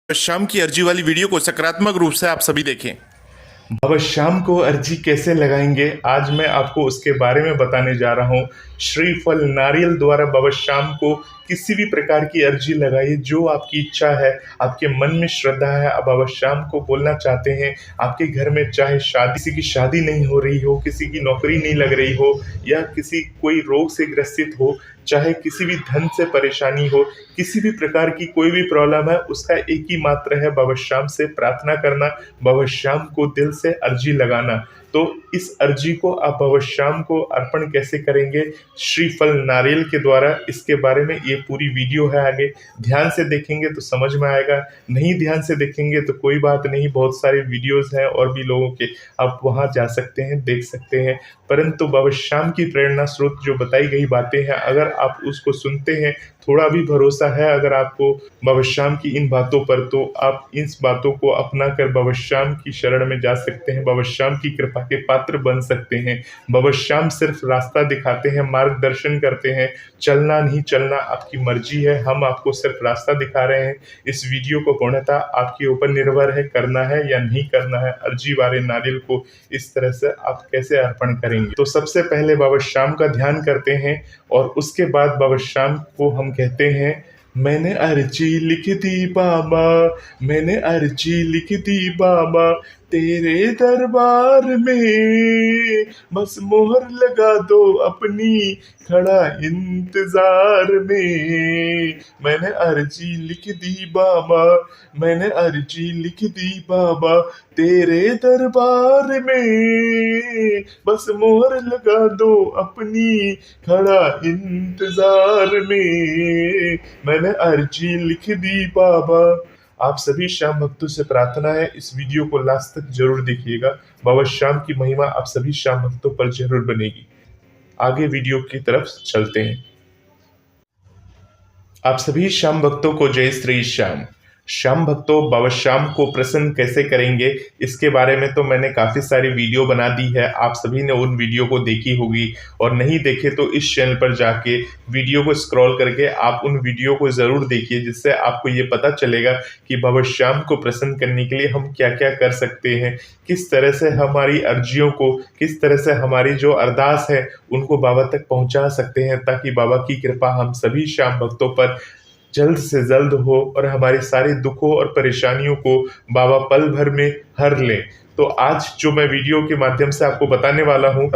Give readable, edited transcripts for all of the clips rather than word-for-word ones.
शाम की अर्जी वाली वीडियो को सकारात्मक रूप से आप सभी देखें। बाबा शाम को अर्जी कैसे लगाएंगे, आज मैं आपको उसके बारे में बताने जा रहा हूँ। श्रीफल नारियल द्वारा बाबा शाम को किसी भी प्रकार की अर्जी लगाइए, जो आपकी इच्छा है, आपके मन में श्रद्धा है, आप बाबा शाम को बोलना चाहते हैं। आपके घर में चाहे किसी की शादी नहीं हो रही हो, किसी की नौकरी नहीं लग रही हो, या किसी कोई रोग से ग्रसित हो, चाहे किसी भी धन से परेशानी हो, किसी भी प्रकार की कोई भी प्रॉब्लम है, उसका एक ही मात्र है, बाबा शाम से प्रार्थना करना, बाबा शाम को दिल से अर्जी लगाना। तो इस अर्जी को आप बाबा शाम को अर्पण कैसे करेंगे श्रीफल नारियल के द्वारा, इसके बारे में ये पूरी वीडियो है। आगे ध्यान से देखेंगे तो समझ में आएगा, नहीं ध्यान से देखेंगे तो कोई बात नहीं, बहुत सारे वीडियोस हैं और भी लोगों के, आप वहां जा सकते हैं, देख सकते हैं। परंतु बाबा शाम की प्रेरणा स्रोत जो बताई गई बातें हैं, अगर आप उसको सुनते हैं, थोड़ा भी भरोसा है अगर आपको बाबा शाम की इन बातों पर, तो आप इस बातों को अपना कर बाबा शाम की शरण में जा सकते हैं, बाबा शाम की कृपा के पात्र बन सकते हैं। बाबा शाम सिर्फ रास्ता दिखाते हैं, मार्गदर्शन करते हैं, चलना नहीं चलना आपकी मर्जी है, हम आपको सिर्फ रास्ता दिखा रहे हैं। इस वीडियो को पूर्णतः आपके ऊपर निर्भर है, करना है या नहीं करना है। अर्जी वाले नारियल को इस तरह से आप कैसे अर्पण करेंगे, तो सबसे पहले बाबा शाम का ध्यान करते हैं और उसके बाद बाबा शाम को हम कहते हैं, मैंने अर्जी लिख दी बाबा, मैंने अर्जी लिख दी बाबा, तेरे दरबार में बस मोहर लगा दो अपनी, खड़ा इंतजार में। मैंने अर्जी लिख दी बाबा, मैंने अर्जी लिख दी बाबा, तेरे दरबार में बस मोहर लगा दो अपनी, खड़ा इंतजार में। मैंने अर्जी लिख दी बाबा। आप सभी श्याम भक्तों से प्रार्थना है, इस वीडियो को लास्ट तक जरूर देखिएगा। बाबा श्याम की महिमा आप सभी श्याम भक्तों पर जरूर बनेगी। आगे वीडियो की तरफ चलते हैं। आप सभी श्याम भक्तों को जय श्री श्याम। श्याम भक्तों, बाबा शाम को प्रसन्न कैसे करेंगे, इसके बारे में तो मैंने काफ़ी सारी वीडियो बना दी है, आप सभी ने उन वीडियो को देखी होगी, और नहीं देखे तो इस चैनल पर जाके वीडियो को स्क्रॉल करके आप उन वीडियो को ज़रूर देखिए, जिससे आपको ये पता चलेगा कि बाबा शाम को प्रसन्न करने के लिए हम क्या क्या कर सकते हैं, किस तरह से हमारी अर्जियों को, किस तरह से हमारी जो अरदास है उनको बाबा तक पहुँचा सकते हैं, ताकि बाबा की कृपा हम सभी श्याम भक्तों पर जल्द से जल्द हो और हमारे सारे दुखों और परेशानियों को बाबा पल भर में हर लें। तो आज जो मैं वीडियो के माध्यम से आपको बताने वाला हूँ,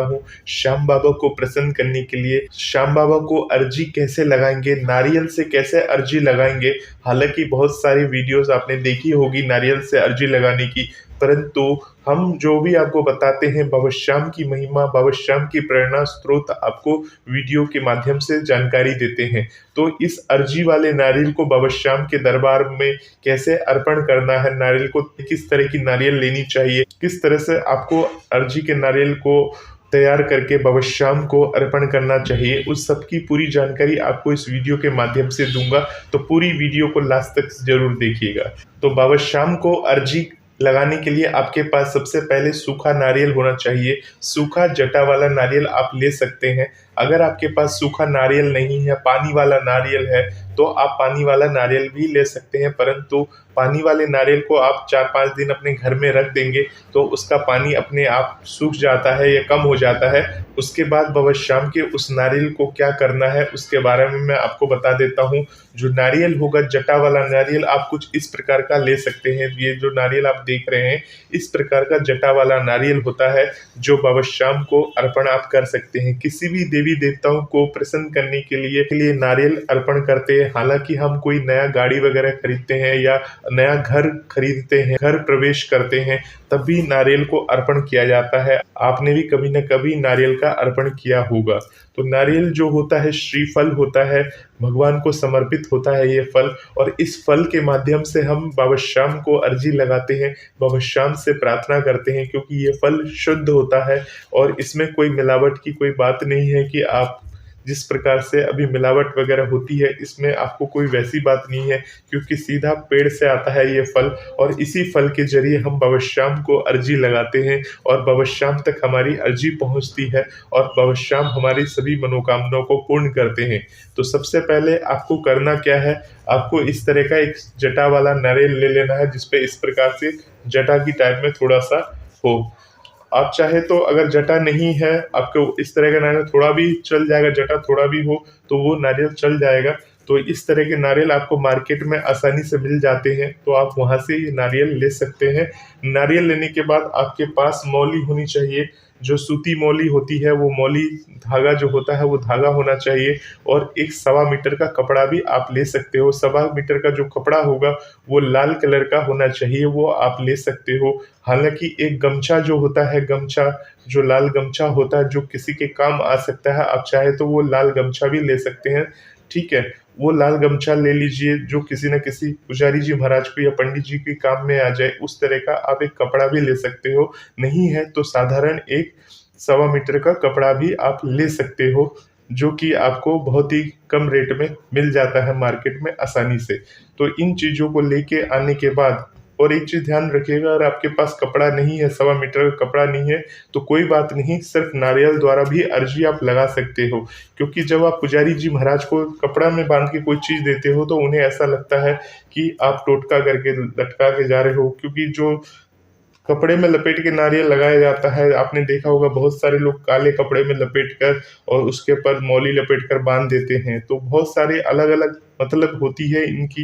श्याम बाबा को प्रसन्न करने के लिए श्याम बाबा को अर्जी कैसे लगाएंगे, नारियल से कैसे अर्जी लगाएंगे। हालांकि बहुत सारी वीडियोस आपने देखी होगी नारियल से अर्जी लगाने की, परंतु हम जो भी आपको बताते हैं बाबा श्याम की महिमा, बाबा श्याम की प्रेरणा स्रोत आपको वीडियो के माध्यम से जानकारी देते हैं। तो इस अर्जी वाले नारियल को बाबा श्याम के दरबार में कैसे अर्पण करना है, नारियल को किस तरह की नारियल लेनी चाहिए, किस तरह से आपको अर्जी के नारियल को तैयार करके बाबा शाम को अर्पण करना चाहिए, उस सब की पूरी जानकारी आपको इस वीडियो के माध्यम से दूंगा। तो पूरी वीडियो को लास्ट तक जरूर देखिएगा। तो बाबा शाम को अर्जी लगाने के लिए आपके पास सबसे पहले सूखा नारियल होना चाहिए। सूखा जटा वाला नारियल आप ले सकते हैं। अगर आपके पास सूखा नारियल नहीं है, पानी वाला नारियल है, तो आप पानी वाला नारियल भी ले सकते हैं, परंतु पानी वाले नारियल को आप 4-5 दिन अपने घर में रख देंगे तो उसका पानी अपने आप सूख जाता है या कम हो जाता है। उसके बाद बाबा शाम के उस नारियल को क्या करना है उसके बारे में मैं आपको बता देता हूँ। जो नारियल होगा, जटा वाला नारियल, आप कुछ इस प्रकार का ले सकते हैं। ये जो नारियल आप देख रहे हैं, इस प्रकार का जटा वाला नारियल होता है, जो बाबा शाम को अर्पण आप कर सकते हैं। किसी भी देवी देवताओं को प्रसन्न करने के लिए नारियल अर्पण करते हैं। हालांकि हम कोई नया गाड़ी वगैरह खरीदते हैं या नया घर खरीदते हैं, घर प्रवेश करते हैं, तब भी नारियल को अर्पण किया जाता है। आपने भी कभी न कभी नारियल का अर्पण किया होगा। तो नारियल जो होता है श्रीफल होता है, भगवान को समर्पित होता है ये फल, और इस फल के माध्यम से हम बाबा शाम को अर्जी लगाते हैं, बाबा शाम से प्रार्थना करते हैं, क्योंकि ये फल शुद्ध होता है और इसमें कोई मिलावट की कोई बात नहीं है कि आप जिस प्रकार से अभी मिलावट वगैरह होती है, इसमें आपको कोई वैसी बात नहीं है, क्योंकि सीधा पेड़ से आता है ये फल और इसी फल के ज़रिए हम बवश्याम को अर्जी लगाते हैं और बवश्याम तक हमारी अर्जी पहुँचती है और बवश्याम हमारी सभी मनोकामनाओं को पूर्ण करते हैं। तो सबसे पहले आपको करना क्या है, आपको इस तरह का एक जटा वाला नारियल ले लेना है, जिसपे इस प्रकार से जटा की टाइप में थोड़ा-सा हो। आप चाहे तो अगर जटा नहीं है, आपको इस तरह का नारियल थोड़ा भी चल जाएगा, जटा थोड़ा भी हो तो वो नारियल चल जाएगा। तो इस तरह के नारियल आपको मार्केट में आसानी से मिल जाते हैं, तो आप वहाँ से ये नारियल ले सकते हैं। नारियल लेने के बाद आपके पास मौली होनी चाहिए, जो सूती मौली होती है, वो मौली धागा जो होता है वो धागा होना चाहिए और एक 1.25 मीटर का कपड़ा भी आप ले सकते हो। 1.25 मीटर का जो कपड़ा होगा वो लाल कलर का होना चाहिए, वो आप ले सकते हो। हालाँकि एक गमछा जो होता है, गमछा जो लाल गमछा होता है, जो किसी के काम आ सकता है, आप चाहे तो वो लाल गमछा भी ले सकते हैं, ठीक है? वो लाल गमछा ले लीजिए जो किसी न किसी पुजारी जी महाराज को या पंडित जी के काम में आ जाए, उस तरह का आप एक कपड़ा भी ले सकते हो। नहीं है तो साधारण एक 1.25 मीटर का कपड़ा भी आप ले सकते हो, जो कि आपको बहुत ही कम रेट में मिल जाता है मार्केट में आसानी से। तो इन चीज़ों को लेके आने के बाद, और एक चीज़ ध्यान रखिएगा, अगर आपके पास कपड़ा नहीं है, 1.25 मीटर का कपड़ा नहीं है, तो कोई बात नहीं, सिर्फ नारियल द्वारा भी अर्जी आप लगा सकते हो। क्योंकि जब आप पुजारी जी महाराज को कपड़ा में बांध के कोई चीज़ देते हो तो उन्हें ऐसा लगता है कि आप टोटका करके लटका के जा रहे हो, क्योंकि जो कपड़े में लपेट के नारियल लगाया जाता है, आपने देखा होगा बहुत सारे लोग काले कपड़े में लपेट कर और उसके ऊपर मौली लपेट कर बांध देते हैं। तो बहुत सारे अलग-अलग मतलब होती है इनकी,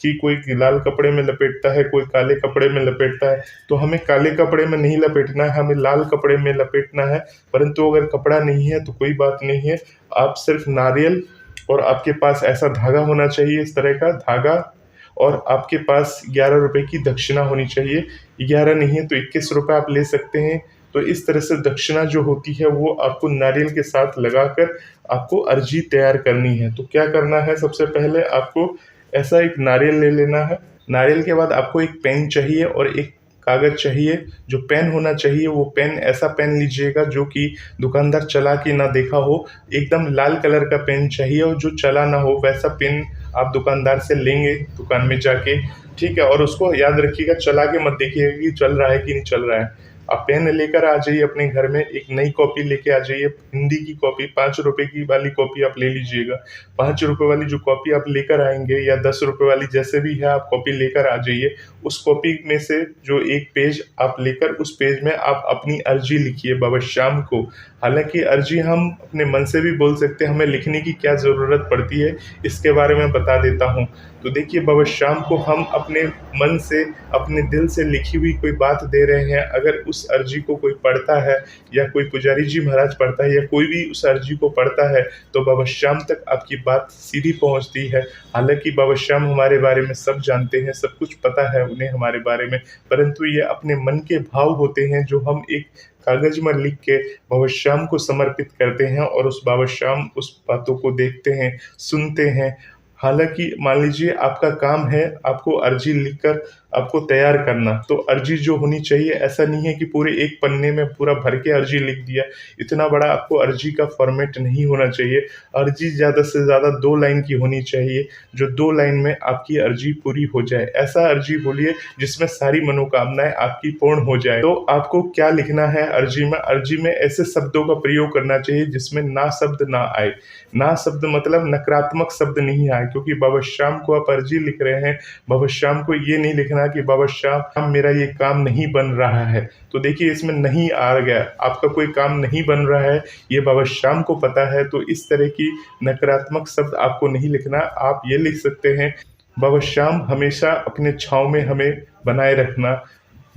कि कोई लाल कपड़े में लपेटता है, कोई काले कपड़े में लपेटता है। तो हमें काले कपड़े में नहीं लपेटना है, हमें लाल कपड़े में लपेटना है। परंतु अगर कपड़ा नहीं है तो कोई बात नहीं है, आप सिर्फ नारियल और आपके पास ऐसा धागा होना चाहिए, इस तरह का धागा, और आपके पास 11 रुपए की दक्षिणा होनी चाहिए। 11 नहीं है तो 21 रुपए आप ले सकते हैं। तो इस तरह से दक्षिणा जो होती है वो आपको नारियल के साथ लगाकर आपको अर्जी तैयार करनी है। तो क्या करना है, सबसे पहले आपको ऐसा एक नारियल ले लेना है। नारियल के बाद आपको एक पेन चाहिए और एक कागज़ चाहिए। जो पेन होना चाहिए वो पेन ऐसा पेन लीजिएगा जो कि दुकानदार चला के ना देखा हो, एकदम लाल कलर का पेन चाहिए और जो चला ना हो, वैसा पेन आप दुकानदार से लेंगे दुकान में जाके, ठीक है? और उसको याद रखिएगा, चला के मत देखिएगा कि चल रहा है कि नहीं चल रहा है। आप पेन लेकर आ जाइए अपने घर में, एक नई कॉपी लेके आ जाइए, हिंदी की कॉपी 5 रुपए की वाली कॉपी आप ले लीजिएगा। 5 रुपए वाली जो कॉपी आप लेकर आएँगे या 10 रुपए वाली, जैसे भी है, आप कॉपी लेकर आ जाइए। उस कॉपी में से जो एक पेज आप लेकर उस पेज में आप अपनी अर्जी लिखिए बवश्याम को। हालाँकि अर्जी हम अपने मन से भी बोल सकते हैं, हमें लिखने की क्या ज़रूरत पड़ती है, इसके बारे में बता देता हूँ। तो देखिए, बवश्याम को हम अपने मन से, अपने दिल से लिखी हुई कोई बात दे रहे हैं। अगर उस अर्जी को कोई पढ़ता है या कोई पुजारी जी महाराज पढ़ता है या कोई भी उस अर्जी को पढ़ता है, तो बवश्याम तक आपकी बात सीधी पहुँचती है। हालाँकि बवश्याम हमारे बारे में सब जानते हैं, सब कुछ पता है उन्हें हमारे बारे में, परंतु ये अपने मन के भाव होते हैं जो हम एक कागज़ में लिख के बवश्याम को समर्पित करते हैं और उस बवश्याम उस बातों को देखते हैं, सुनते हैं। हालाँकि मान लीजिए आपका काम है आपको अर्जी लिखकर आपको तैयार करना, तो अर्जी जो होनी चाहिए, ऐसा नहीं है कि पूरे एक पन्ने में पूरा भर के अर्जी लिख दिया। इतना बड़ा आपको अर्जी का फॉर्मेट नहीं होना चाहिए। अर्जी ज़्यादा से ज़्यादा 2 लाइन की होनी चाहिए, जो 2 लाइन में आपकी अर्जी पूरी हो जाए। ऐसा अर्जी बोलिए जिसमें सारी मनोकामनाएँ आपकी पूर्ण हो जाए। तो आपको क्या लिखना है अर्जी में? अर्जी में ऐसे शब्दों का प्रयोग करना चाहिए जिसमें ना शब्द ना आए। ना शब्द मतलब नकारात्मक शब्द नहीं आए, क्योंकि बवश्याम को आप अर्जी लिख रहे हैं, बवश्याम को ये नहीं लिखना कि बवश्याम मेरा ये काम नहीं बन रहा है। तो देखिए, इसमें नहीं आ गया, आपका कोई काम नहीं बन रहा है, ये बवश्याम को पता है। तो इस तरह की नकारात्मक शब्द आपको नहीं लिखना। आप ये लिख सकते हैं, बवश्याम हमेशा अपने छाँव में हमें बनाए रखना,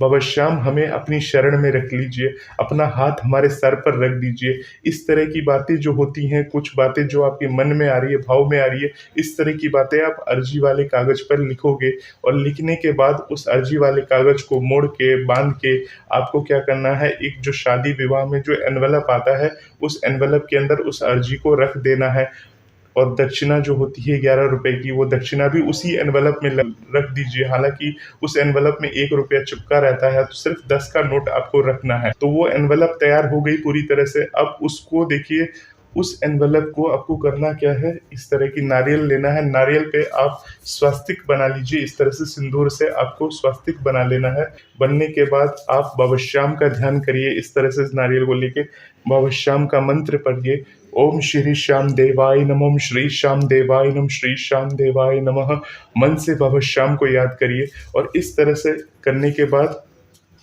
बवश्याम हमें अपनी शरण में रख लीजिए, अपना हाथ हमारे सर पर रख दीजिए। इस तरह की बातें जो होती हैं, कुछ बातें जो आपके मन में आ रही है, भाव में आ रही है, इस तरह की बातें आप अर्जी वाले कागज़ पर लिखोगे और लिखने के बाद उस अर्जी वाले कागज़ को मोड़ के, बांध के, आपको क्या करना है, एक जो शादी विवाह में जो एनवेलप आता है, उस एनवेलप के अंदर उस अर्जी को रख देना है। और दक्षिणा जो होती है 11 रुपए की, वो दक्षिणा भी उसी एनवेलप में रख दीजिए। हालाँकि उस एनवेलप में 1 रुपया चिपका रहता है, तो सिर्फ 10 का नोट आपको रखना है। तो वो एनवेलप तैयार हो गई पूरी तरह से। अब उसको देखिए, उस एनवेलप को आपको करना क्या है, इस तरह की नारियल लेना है। नारियल पे आप स्वास्तिक बना लीजिए, इस तरह से सिंदूर से आपको स्वास्तिक बना लेना है। बनने के बाद आप बाबा श्याम का ध्यान करिए, इस तरह से इस नारियल को लेके बाबा श्याम का मंत्र पढ़िए। ओम श्री श्याम देवाय नमः, श्री श्याम देवाय नमः, श्री श्याम देवाय नमः। मन से बाबा श्याम को याद करिए और इस तरह से करने के बाद,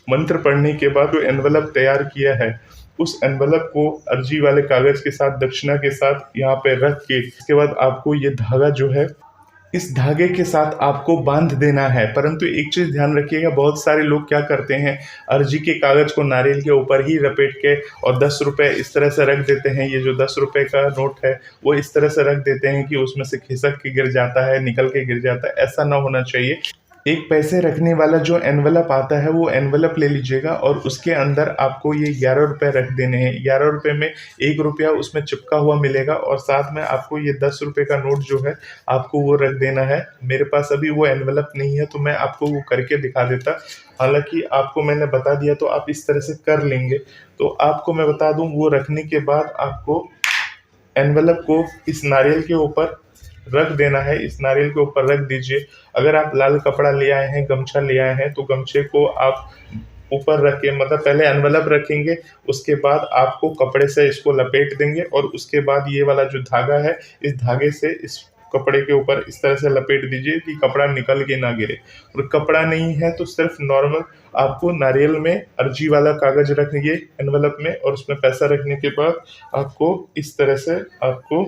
मंत्र पढ़ने के बाद जो एनवलप तैयार किया है, उस एनवलप को अर्जी वाले कागज के साथ, दक्षिणा के साथ यहाँ पे रख के, इसके बाद आपको ये धागा जो है, इस धागे के साथ आपको बांध देना है। परंतु एक चीज़ ध्यान रखिएगा, बहुत सारे लोग क्या करते हैं, अर्जी के कागज़ को नारियल के ऊपर ही लपेट के और 10 रुपये इस तरह से रख देते हैं। ये जो 10 रुपये का नोट है वो इस तरह से रख देते हैं कि उसमें से खिसक के गिर जाता है, निकल के गिर जाता है। ऐसा ना होना चाहिए। एक पैसे रखने वाला जो एनवलप आता है वो एनवलप ले लीजिएगा और उसके अंदर आपको ये 11 रुपये रख देने हैं। 11 रुपये में 1 रुपया उसमें चिपका हुआ मिलेगा और साथ में आपको ये 10 रुपये का नोट जो है आपको वो रख देना है। मेरे पास अभी वो एनवलप नहीं है तो मैं आपको वो करके दिखा देता, हालांकि आपको मैंने बता दिया तो आप इस तरह से कर लेंगे। तो आपको मैं बता दूं, वो रखने के बाद आपको एनवलप को इस नारियल के ऊपर रख देना है। इस नारियल के ऊपर रख दीजिए। अगर आप लाल कपड़ा ले आए हैं, गमछा ले आए हैं, तो गमछे को आप ऊपर रख के, मतलब पहले एनवलप रखेंगे, उसके बाद आपको कपड़े से इसको लपेट देंगे और उसके बाद ये वाला जो धागा है, इस धागे से इस कपड़े के ऊपर इस तरह से लपेट दीजिए कि कपड़ा निकल के ना गिरे। और कपड़ा नहीं है तो सिर्फ नॉर्मल आपको नारियल में अर्जी वाला कागज रखिए एनवलप में, और उसमें पैसा रखने के बाद आपको इस तरह से, आपको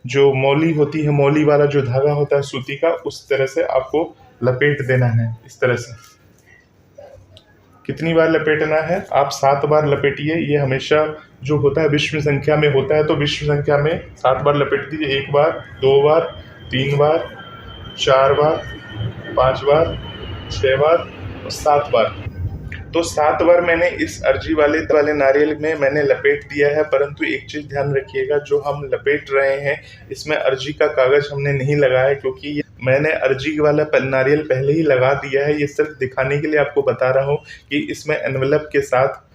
जो मौली होती है, मौली वाला जो धागा होता है सूती का, उस तरह से आपको लपेट देना है। इस तरह से कितनी बार लपेटना है? आप 7 बार लपेटिए। ये हमेशा जो होता है विश्व संख्या में होता है, तो विश्व संख्या में 7 बार लपेट दीजिए। 1 बार, 2 बार, 3 बार, 4 बार, 5 बार, 6 बार और 7 बार। तो 7 बार मैंने इस अर्जी वाले नारियल में मैंने लपेट दिया है। परंतु एक चीज़ ध्यान रखिएगा, जो हम लपेट रहे हैं इसमें अर्जी का कागज हमने नहीं लगाया, क्योंकि मैंने अर्जी वाला नारियल पहले ही लगा दिया है। ये सिर्फ दिखाने के लिए आपको बता रहा हूँ कि इसमें एनवलप के साथ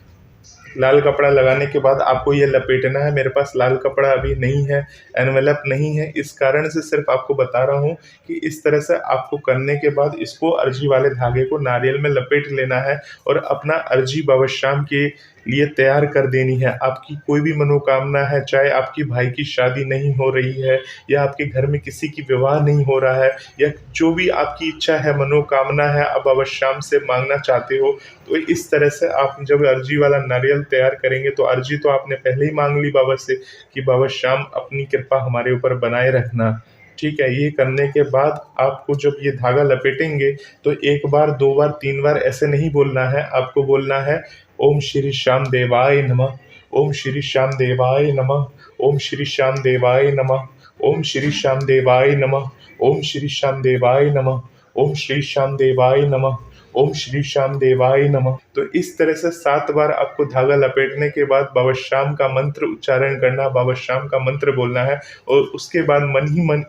लाल कपड़ा लगाने के बाद आपको ये लपेटना है। मेरे पास लाल कपड़ा अभी नहीं है, एनवलप नहीं है, इस कारण से सिर्फ आपको बता रहा हूँ कि इस तरह से आपको करने के बाद इसको अर्जी वाले धागे को नारियल में लपेट लेना है और अपना अर्जी बाबा श्याम के लिए तैयार कर देनी है। आपकी कोई भी मनोकामना है, चाहे आपकी भाई की शादी नहीं हो रही है या आपके घर में किसी की विवाह नहीं हो रहा है, या जो भी आपकी इच्छा है, मनोकामना है, आप बाबा श्याम से मांगना चाहते हो, तो इस तरह से आप जब अर्जी वाला नारियल तैयार करेंगे, तो अर्जी तो आपने पहले ही मांग ली बाबा से कि बाबा श्याम अपनी कृपा हमारे ऊपर बनाए रखना, ठीक है। ये करने के बाद आपको जब ये धागा लपेटेंगे तो 1 बार, 2 बार, 3 बार ऐसे नहीं बोलना है। आपको बोलना है ओम श्री श्याम देवाय नमः, ओम श्री श्याम देवाय नमः, ओम श्री श्याम देवाय नमः, ओम श्री श्याम देवाय नमः, ओम श्री श्याम देवाय नमः, ओम श्री श्याम देवाय नमः, ओम श्री श्याम देवाय नमः। तो इस तरह से 7 बार आपको धागा लपेटने के बाद बाबा श्याम का मंत्र उच्चारण करना, बाबा श्याम का मंत्र बोलना है। और उसके बाद मन ही मन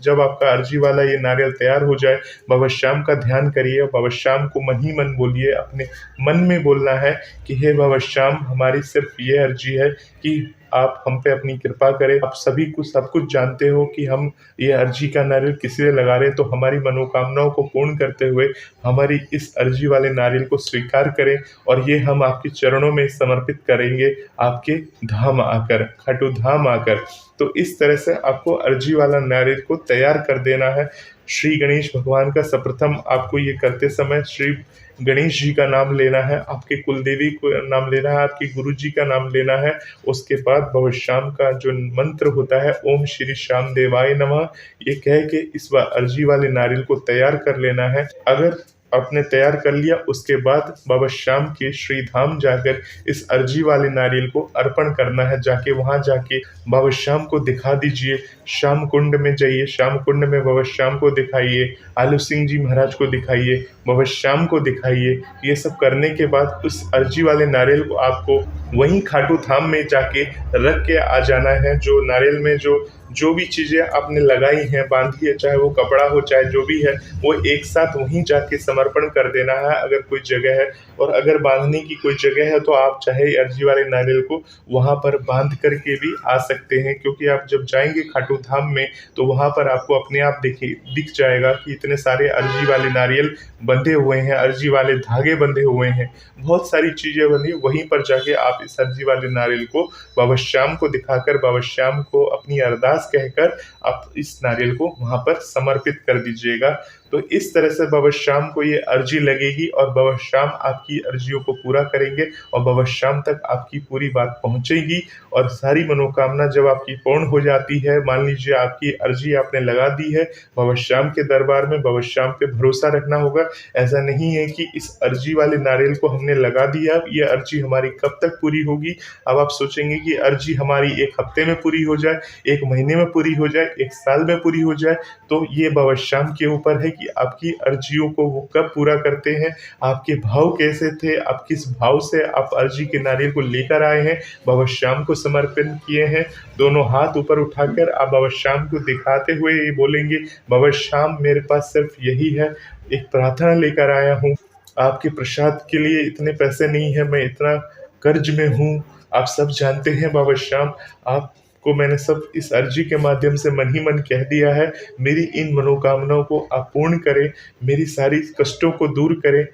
जब आपका अर्जी वाला ये नारियल तैयार हो जाए, बाबा श्याम का ध्यान करिए, बाबा श्याम को मन ही मन बोलिए, अपने मन में बोलना है कि हे बाबा श्याम, हमारी सिर्फ ये अर्जी है कि आप हम पे अपनी कृपा करें। आप सभी कुछ सब कुछ जानते हो कि हम ये अर्जी का नारियल किस लिए लगा रहे हैं, तो हमारी मनोकामनाओं को पूर्ण करते हुए हमारी इस अर्जी वाले नारियल को स्वीकार करें और ये हम आपके चरणों में समर्पित करेंगे, आपके धाम आकर, खाटू धाम आकर। तो इस तरह से आपको अर्जी वाला नारियल को तैयार कर देना है। श्री गणेश भगवान का सर्वप्रथम आपको ये करते समय श्री गणेश जी का नाम लेना है, आपके कुलदेवी को नाम लेना है, आपके गुरु जी का नाम लेना है। उसके बाद बाबा श्याम का जो मंत्र होता है ओम श्री श्याम देवाय नमः, ये कह के इस बार अर्जी वाले नारियल को तैयार कर लेना है। अगर आपने तैयार कर लिया, उसके बाद बाबा श्याम के श्री धाम जाकर इस अर्जी वाले नारियल को अर्पण करना है। जाके वहाँ जाके बाबा श्याम को दिखा दीजिए, श्याम कुंड में जाइए, श्याम कुंड में बाबा श्याम को दिखाइए, आलू सिंह जी महाराज को दिखाइए, बाबा श्याम को दिखाइए। ये सब करने के बाद उस अर्जी वाले नारियल को आपको वहीं खाटू धाम में जाके रख के आ जाना है। जो नारियल में जो जो भी चीज़ें आपने लगाई हैं, बांधी है, चाहे वो कपड़ा हो, चाहे जो भी है, वो एक साथ वहीं जाके समर्पण कर देना है अगर कोई जगह है। और अगर बांधने की कोई जगह है तो आप चाहे अर्जी वाले नारियल को वहाँ पर बांध करके भी आ सकते हैं, क्योंकि आप जब जाएंगे खाटू धाम में तो वहाँ पर आपको अपने आप दिख जाएगा कि इतने सारे अर्जी वाले नारियल बंधे हुए हैं, अर्जी वाले धागे बंधे हुए हैं, बहुत सारी चीज़ें बंधी। वहीं पर जाके आप इस अर्जी वाले नारियल को बाबा श्याम को दिखाकर, बाबा श्याम को अपनी अरदास कहकर आप इस नारियल को वहाँ पर समर्पित कर दीजिएगा। तो इस तरह से बाबा श्याम को ये अर्जी लगेगी और बाबा श्याम आपकी अर्जियों को पूरा करेंगे और बाबा श्याम तक आपकी पूरी बात पहुंचेगी। और सारी मनोकामना जब आपकी पूर्ण हो जाती है, मान लीजिए आपकी अर्जी आपने लगा दी है बाबा श्याम के दरबार में, बाबा श्याम पे भरोसा रखना होगा। ऐसा नहीं है कि इस अर्जी वाले नारियल को हमने लगा दिया, ये अर्जी हमारी कब तक पूरी होगी। अब आप सोचेंगे कि अर्जी हमारी एक हफ्ते में पूरी हो जाए, एक महीने में पूरी हो जाए, एक साल में पूरी हो जाए, तो ये बाबा श्याम के ऊपर है कि आपकी अर्जियों को वो कब पूरा करते हैं, आपके भाव कैसे थे, आप किस भाव से आप अर्जी के नारियल को लेकर आए हैं, बाबा श्याम को समर्पण किए हैं। दोनों हाथ ऊपर उठाकर आप बाबा श्याम को दिखाते हुए ये बोलेंगे, बाबा श्याम मेरे पास सिर्फ यही है, एक प्रार्थना लेकर आया हूँ, आपके प्रसाद के लिए इतने पैसे नहीं है, मैं इतना कर्ज में हूँ, आप सब जानते हैं बाबा श्याम, आप को मैंने सब इस अर्जी के माध्यम से मन ही मन कह दिया है, मेरी इन मनोकामनाओं को आप पूर्ण करें, मेरी सारी कष्टों को दूर करें,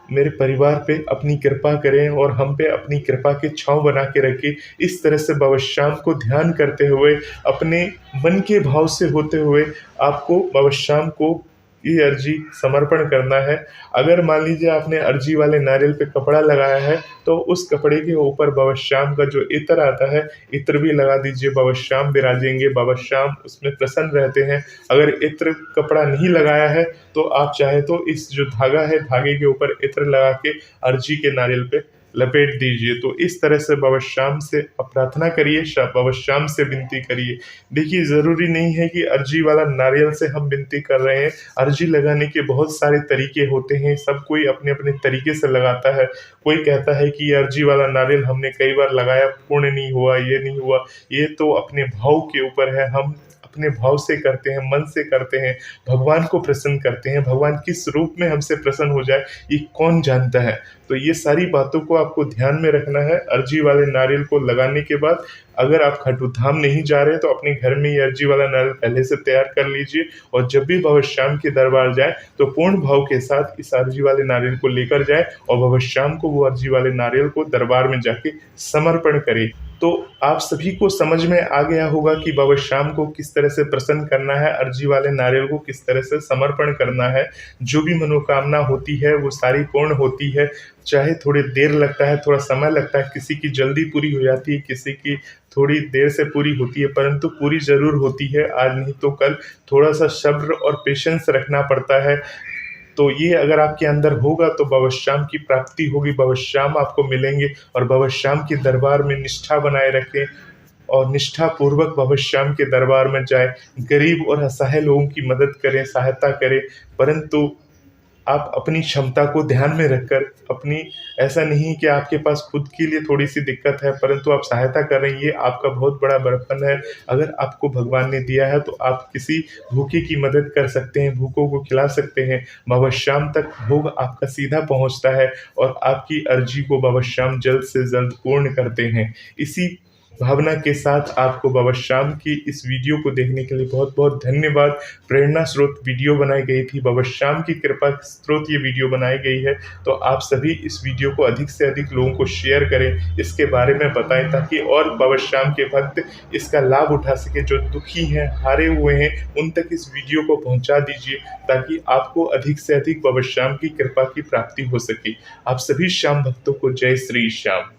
मेरे परिवार पे अपनी कृपा करें और हम पे अपनी कृपा के छांव बना के रखें। इस तरह से बाबा श्याम को ध्यान करते हुए, अपने मन के भाव से होते हुए आपको बाबा श्याम को ये अर्जी समर्पण करना है। अगर मान लीजिए आपने अर्जी वाले नारियल पे कपड़ा लगाया है तो उस कपड़े के ऊपर बाबा श्याम का जो इत्र आता है, इत्र भी लगा दीजिए। बाबा श्याम विराजेंगे, बाबा श्याम उसमें प्रसन्न रहते हैं। अगर इत्र कपड़ा नहीं लगाया है तो आप चाहे तो इस जो धागा है, धागे के ऊपर इत्र लगा के अर्जी के नारियल पे लपेट दीजिए। तो इस तरह से बाबा श्याम से प्रार्थना करिए, बाबा श्याम से विनती करिए। देखिए, ज़रूरी नहीं है कि अर्जी वाला नारियल से हम विनती कर रहे हैं। अर्जी लगाने के बहुत सारे तरीके होते हैं, सब कोई अपने अपने तरीके से लगाता है। कोई कहता है कि अर्जी वाला नारियल हमने कई बार लगाया, पूर्ण नहीं हुआ, ये नहीं हुआ। ये तो अपने भाव के ऊपर है, हम अपने भाव से करते हैं, मन से करते हैं, भगवान को प्रसन्न करते हैं। भगवान किस रूप में हमसे प्रसन्न हो जाए ये कौन जानता है। तो ये सारी बातों को आपको ध्यान में रखना है। अर्जी वाले नारियल को लगाने के बाद अगर आप खाटू धाम नहीं जा रहे तो अपने घर में ये अर्जी वाला नारियल पहले से तैयार कर लीजिए और जब भी बाबा श्याम के दरबार जाए तो पूर्ण भाव के साथ इस अर्जी वाले नारियल को लेकर जाए और बाबा श्याम को वो अर्जी वाले नारियल को दरबार में जाके समर्पण करें। तो आप सभी को समझ में आ गया होगा कि बाबा श्याम को किस तरह से प्रसन्न करना है, अर्जी वाले नारियल को किस तरह से समर्पण करना है। जो भी मनोकामना होती है वो सारी पूर्ण होती है। चाहे थोड़ी देर लगता है, थोड़ा समय लगता है, किसी की जल्दी पूरी हो जाती है, किसी की थोड़ी देर से पूरी होती है, परंतु पूरी ज़रूर होती है। आज नहीं तो कल थोड़ा सा सब्र और पेशेंस रखना पड़ता है। तो ये अगर आपके अंदर होगा तो बाबा श्याम की प्राप्ति होगी, बाबा श्याम आपको मिलेंगे। और बाबा श्याम के दरबार में निष्ठा बनाए रखें और निष्ठा पूर्वक बाबा श्याम के दरबार में जाए, गरीब और असहाय लोगों की मदद करें, सहायता करें। परंतु आप अपनी क्षमता को ध्यान में रखकर, अपनी ऐसा नहीं कि आपके पास खुद के लिए थोड़ी सी दिक्कत है परंतु आप सहायता कर रहे हैं, ये आपका बहुत बड़ा बड़प्पन है। अगर आपको भगवान ने दिया है तो आप किसी भूखे की मदद कर सकते हैं, भूखों को खिला सकते हैं। बाबा श्याम तक भोग आपका सीधा पहुंचता है और आपकी अर्जी को बाबा श्याम जल्द से जल्द पूर्ण करते हैं। इसी भावना के साथ आपको बाबा श्याम की इस वीडियो को देखने के लिए बहुत बहुत धन्यवाद। प्रेरणा स्रोत वीडियो बनाई गई थी, बाबा श्याम की कृपा स्रोत ये वीडियो बनाई गई है। तो आप सभी इस वीडियो को अधिक से अधिक लोगों को शेयर करें, इसके बारे में बताएं ताकि और बाबा श्याम के भक्त इसका लाभ उठा सके। जो दुखी हैं, हारे हुए हैं, उन तक इस वीडियो को पहुंचा दीजिए ताकि आपको अधिक से अधिक बाबा श्याम की कृपा की प्राप्ति हो सके। आप सभी श्याम भक्तों को जय श्री श्याम।